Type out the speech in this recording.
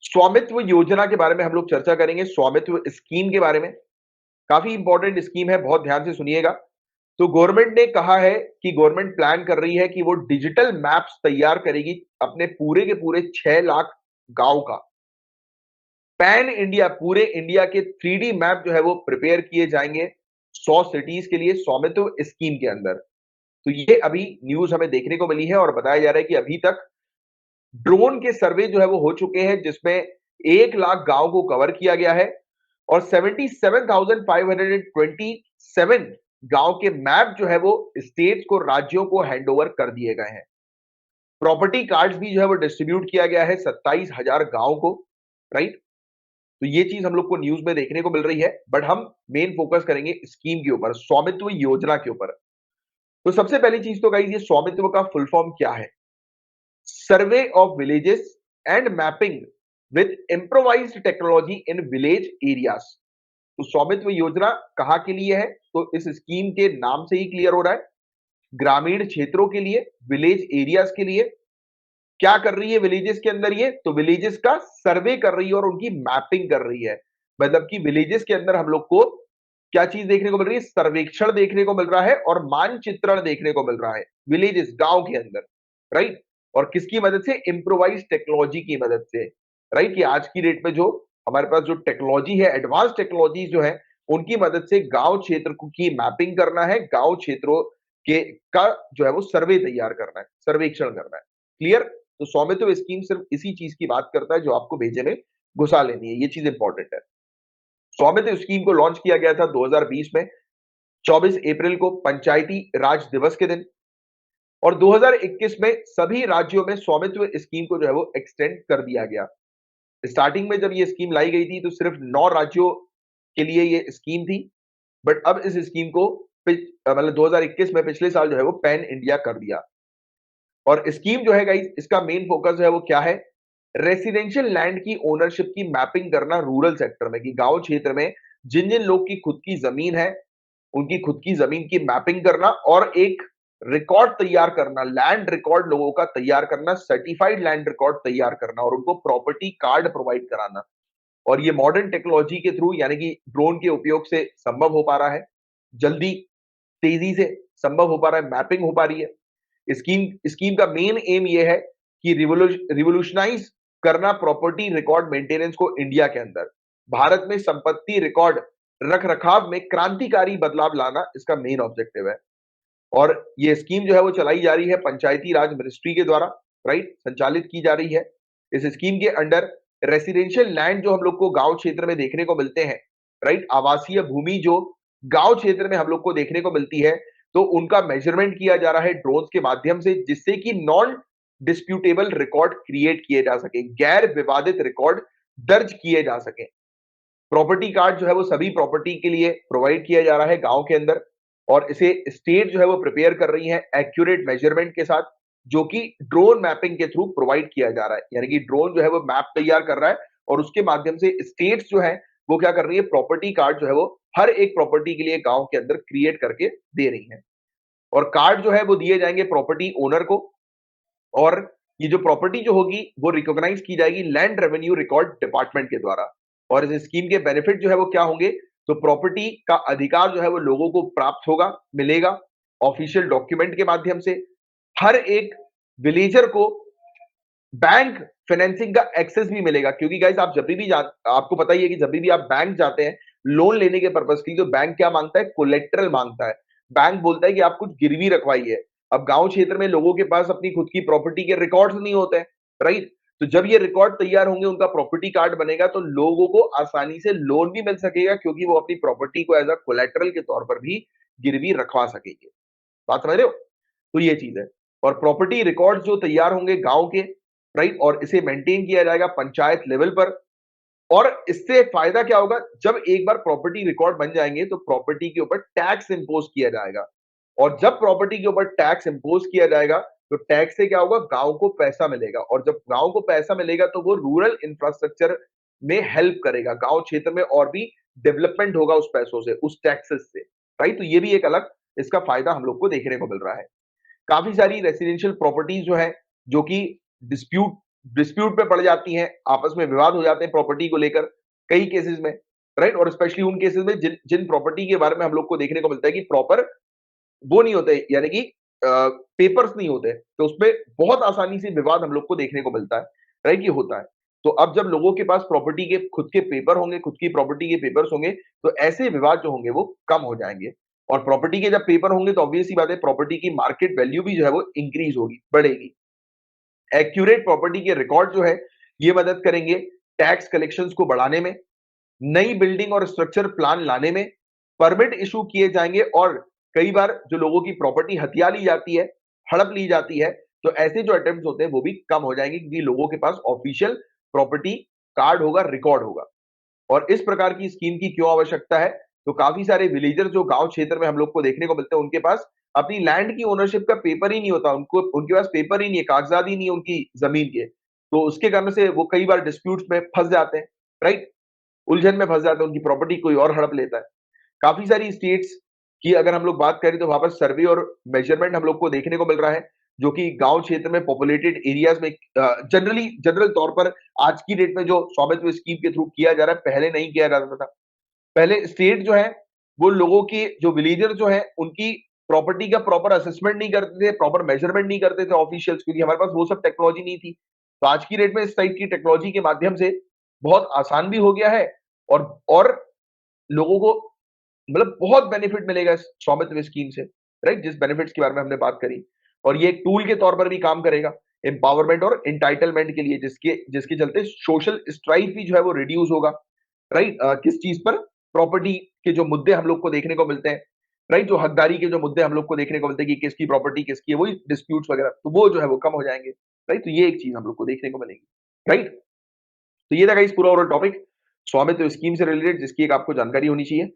स्वामित्व योजना के बारे में हम लोग चर्चा करेंगे, स्वामित्व स्कीम के बारे में। काफी इंपॉर्टेंट स्कीम है, बहुत ध्यान से सुनिएगा। तो गवर्नमेंट ने कहा है कि गवर्नमेंट प्लान कर रही है कि वो डिजिटल मैप्स तैयार करेगी अपने पूरे के पूरे 6 लाख गांव का। पैन इंडिया, पूरे इंडिया के 3D मैप जो है वो प्रिपेयर किए जाएंगे 100 सिटीज के लिए स्वामित्व स्कीम के अंदर। तो ये अभी न्यूज हमें देखने को मिली है और बताया जा रहा है कि अभी तक ड्रोन के सर्वे जो है वो हो चुके हैं, जिसमें 1 लाख गांव को कवर किया गया है और 77,527 गांव के मैप जो है वो स्टेट्स को, राज्यों को हैंडओवर कर दिए गए हैं। प्रॉपर्टी कार्ड्स भी जो है वो डिस्ट्रीब्यूट किया गया है 27,000 गांव को। राइट। तो ये चीज हम लोग को न्यूज में देखने को मिल रही है, बट हम मेन फोकस करेंगे स्कीम के ऊपर, स्वामित्व योजना के ऊपर। तो सबसे पहली चीज तो गाइस, ये स्वामित्व का फुल फॉर्म क्या है? Survey of villages and mapping with improvised technology in village areas. तो स्वामित्व योजना कहाँ के लिए है? तो इस स्कीम के नाम से ही क्लियर हो रहा है, ग्रामीण क्षेत्रों के लिए, विलेज एरियाज के लिए। क्या कर रही है विलेजेस के अंदर? ये तो विलेजेस का सर्वे कर रही है और उनकी मैपिंग कर रही है। मतलब कि विलेजेस के अंदर हम लोग को क्या चीज देखने को मिल रही है? सर्वेक्षण देखने को मिल रहा है और मानचित्रण देखने को मिल रहा है विलेजेस, गांव के अंदर। राइट। और किसकी मदद से? इम्प्रोवाइज टेक्नोलॉजी की मदद से। राइट। कि आज की डेट में जो हमारे पास जो टेक्नोलॉजी है, एडवांस टेक्नोलॉजी जो है, उनकी मदद से गांव क्षेत्र की मैपिंग करना है, गांव क्षेत्रों के का जो है वो सर्वे तैयार करना है, सर्वेक्षण करना है। क्लियर? तो स्वामित्व स्कीम सिर्फ इसी चीज की बात करता है जो आपको भेजे में घुसा लेनी है, ये चीज इंपॉर्टेंट है। स्वामित्व स्कीम को लॉन्च किया गया था 2020 में, 24 अप्रैल को, पंचायती राज दिवस के दिन। और 2021 में सभी राज्यों में स्वामित्व स्कीम को जो है वो एक्सटेंड कर दिया गया। स्टार्टिंग में जब ये स्कीम लाई गई थी तो सिर्फ 9 राज्यों के लिए ये स्कीम थी, बट अब इस स्कीम को मतलब 2021 में, पिछले साल जो है वो पैन इंडिया कर दिया। और स्कीम जो है गाइस, इसका मेन फोकस है वो क्या है? रेसिडेंशियल लैंड की ओनरशिप की मैपिंग करना रूरल सेक्टर में, कि गांव क्षेत्र में जिन जिन लोग की खुद की जमीन है, उनकी खुद की जमीन की मैपिंग करना और एक रिकॉर्ड तैयार करना, लैंड रिकॉर्ड लोगों का तैयार करना, सर्टिफाइड लैंड रिकॉर्ड तैयार करना और उनको प्रॉपर्टी कार्ड प्रोवाइड कराना। और ये मॉडर्न टेक्नोलॉजी के थ्रू, यानी कि ड्रोन के उपयोग से संभव हो पा रहा है, जल्दी, तेजी से संभव हो पा रहा है, मैपिंग हो पा रही है। स्कीम स्कीम का मेन एम ये है कि रिवोल्यूशनाइज करना प्रॉपर्टी रिकॉर्ड मेंटेनेंस को इंडिया के अंदर। भारत में संपत्ति रिकॉर्ड रख रखाव में क्रांतिकारी बदलाव लाना इसका मेन ऑब्जेक्टिव है। और ये स्कीम जो है वो चलाई जा रही है पंचायती राज मिनिस्ट्री के द्वारा। राइट। संचालित की जा रही है। इस स्कीम के अंडर रेसिडेंशियल लैंड जो हम लोग को गांव क्षेत्र में देखने को मिलते हैं, राइट, आवासीय भूमि जो गांव क्षेत्र में हम लोग को देखने को मिलती है, तो उनका मेजरमेंट किया जा रहा है ड्रोन्स के माध्यम से, जिससे कि नॉन डिस्प्यूटेबल रिकॉर्ड क्रिएट किए जा सके, गैर विवादित रिकॉर्ड दर्ज किए जा सके। प्रॉपर्टी कार्ड जो है वो सभी प्रॉपर्टी के लिए प्रोवाइड किया जा रहा है गांव के अंदर, और इसे स्टेट जो है वो प्रिपेयर कर रही है एक्यूरेट मेजरमेंट के साथ, जो कि ड्रोन मैपिंग के थ्रू प्रोवाइड किया जा रहा है। यानी कि ड्रोन जो है वो मैप तैयार कर रहा है और उसके माध्यम से स्टेट्स जो है वो क्या कर रही है? प्रॉपर्टी कार्ड जो है वो हर एक प्रॉपर्टी के लिए गांव के अंदर क्रिएट करके दे रही है। और कार्ड जो है वो दिए जाएंगे प्रॉपर्टी ओनर को, और ये जो प्रॉपर्टी जो होगी वो रिकॉग्नाइज की जाएगी लैंड रेवेन्यू रिकॉर्ड डिपार्टमेंट के द्वारा। और इस स्कीम के बेनिफिट जो है वो क्या होंगे? तो प्रॉपर्टी का अधिकार जो है वो लोगों को प्राप्त होगा, मिलेगा ऑफिशियल डॉक्यूमेंट के माध्यम से। हर एक विलेजर को बैंक फाइनेंसिंग का एक्सेस भी मिलेगा, क्योंकि गाइस आप जब भी आपको पता ही है कि जब भी आप बैंक जाते हैं लोन लेने के पर्पज के लिए, तो बैंक क्या मांगता है? कोलेट्रल मांगता है। बैंक बोलता है कि आप कुछ गिरवी रखवाइए। अब गांव क्षेत्र में लोगों के पास अपनी खुद की प्रॉपर्टी के रिकॉर्ड्स नहीं होते हैं, राइट। तो जब ये रिकॉर्ड तैयार होंगे, उनका प्रॉपर्टी कार्ड बनेगा, तो लोगों को आसानी से लोन भी मिल सकेगा, क्योंकि वो अपनी प्रॉपर्टी को एज अ कोलेट्रल के तौर पर भी गिरवी रखवा सकेंगे। बात समझ रहे हो? तो ये चीज है। और प्रॉपर्टी रिकॉर्ड जो तैयार होंगे गांव के, राइट, और इसे मेंटेन किया जाएगा पंचायत लेवल पर। और इससे फायदा क्या होगा? जब एक बार प्रॉपर्टी रिकॉर्ड बन जाएंगे तो प्रॉपर्टी के ऊपर टैक्स इंपोज किया जाएगा, और जब प्रॉपर्टी के ऊपर टैक्स इंपोज किया जाएगा तो टैक्स से क्या होगा? गांव को पैसा मिलेगा, और जब गांव को पैसा मिलेगा तो वो रूरल इंफ्रास्ट्रक्चर में हेल्प करेगा, गांव क्षेत्र में और भी डेवलपमेंट होगा उस पैसों से, उस टैक्सेस से। राइट। तो ये भी एक अलग इसका फायदा हम लोग को देखने को मिल रहा है। काफी सारी रेसिडेंशियल प्रॉपर्टीज जो है, जो कि डिस्प्यूट डिस्प्यूट पे पड़ जाती हैं, आपस में विवाद हो जाते हैं प्रॉपर्टी को लेकर कई केसेस में, राइट? और स्पेशली उन केसेस में जिन जिन प्रॉपर्टी के बारे में हम लोग को देखने को मिलता है कि प्रॉपर वो नहीं होते, यानी कि पेपर्स नहीं होते, तो उसपे बहुत आसानी से विवाद हम लोग को देखने को मिलता है, राइट? ये होता है। तो अब जब लोगों के पास प्रॉपर्टी के खुद के पेपर होंगे, खुद की प्रॉपर्टी के पेपर्स होंगे, तो ऐसे विवाद जो होंगे वो कम हो जाएंगे। और प्रॉपर्टी के जब पेपर होंगे तो ऑब्वियस सी बात है, प्रॉपर्टी की मार्केट वैल्यू भी जो है वो इंक्रीज होगी, बढ़ेगी। एक्यूरेट प्रॉपर्टी के रिकॉर्ड जो है, ये मदद करेंगे टैक्स कलेक्शंस को बढ़ाने में, नई बिल्डिंग और स्ट्रक्चर प्लान लाने में, परमिट इशू किए जाएंगे, और कई बार जो लोगों की प्रॉपर्टी हथिया ली जाती है, हड़प ली जाती है, तो ऐसे जो अटेम्प्ट होते हैं वो भी कम हो जाएंगे, क्योंकि लोगों के पास ऑफिशियल प्रॉपर्टी कार्ड होगा, रिकॉर्ड होगा। और इस प्रकार की स्कीम की क्यों आवश्यकता है? तो काफी सारे विलेजर जो गांव क्षेत्र में हम लोग को देखने को मिलते हैं, उनके पास अपनी लैंड की ओनरशिप का पेपर ही नहीं होता, उनको उनके पास पेपर ही नहीं है, कागजात ही नहीं है उनकी जमीन के। तो उसके कारण से वो कई बार डिस्प्यूट्स में फंस जाते हैं, राइट? उलझन में फंस जाते हैं, उनकी प्रॉपर्टी कोई और हड़प लेता है। काफी सारी स्टेट्स की अगर हम लोग बात करें तो वहां पर सर्वे और मेजरमेंट हम लोग को देखने को मिल रहा है, जो कि गांव क्षेत्र में पॉपुलेटेड एरियाज में जनरल तौर पर आज की डेट में जो स्वामित्व स्कीम के थ्रू किया जा रहा है, पहले नहीं किया जाता था। पहले स्टेट जो है वो लोगों की जो विलेजर जो है उनकी प्रॉपर्टी का प्रॉपर असेसमेंट नहीं करते थे, प्रॉपर मेजरमेंट नहीं करते थे ऑफिशियल्स, क्योंकि हमारे पास वो सब टेक्नोलॉजी नहीं थी। तो आज की डेट में इस टाइप की टेक्नोलॉजी के माध्यम से बहुत आसान भी हो गया है, और लोगों को मतलब बहुत बेनिफिट मिलेगा इस स्वामित्व स्कीम से, राइट? जिस बेनिफिट्स के बारे में हमने बात करी, और ये एक टूल के तौर पर भी काम करेगा एम्पावरमेंट और एंटाइटलमेंट के लिए, जिसके जिसके चलते सोशल स्ट्राइफ भी जो है वो रिड्यूस होगा, राइट? किस चीज पर? प्रॉपर्टी के जो मुद्दे हम लोग को देखने को मिलते हैं, राइट? जो हकदारी के जो मुद्दे हम लोग को देखने को मिलते हैं कि किसकी प्रॉपर्टी किसकी है, वही डिस्प्यूट्स वगैरह, तो वो जो है वो कम हो जाएंगे, राइट? तो ये एक चीज हम लोग को देखने को मिलेगी, राइट? तो ये था गाइस पूरा ओवरऑल टॉपिक स्वामित्व स्कीम से रिलेटेड, जिसकी एक आपको जानकारी होनी चाहिए।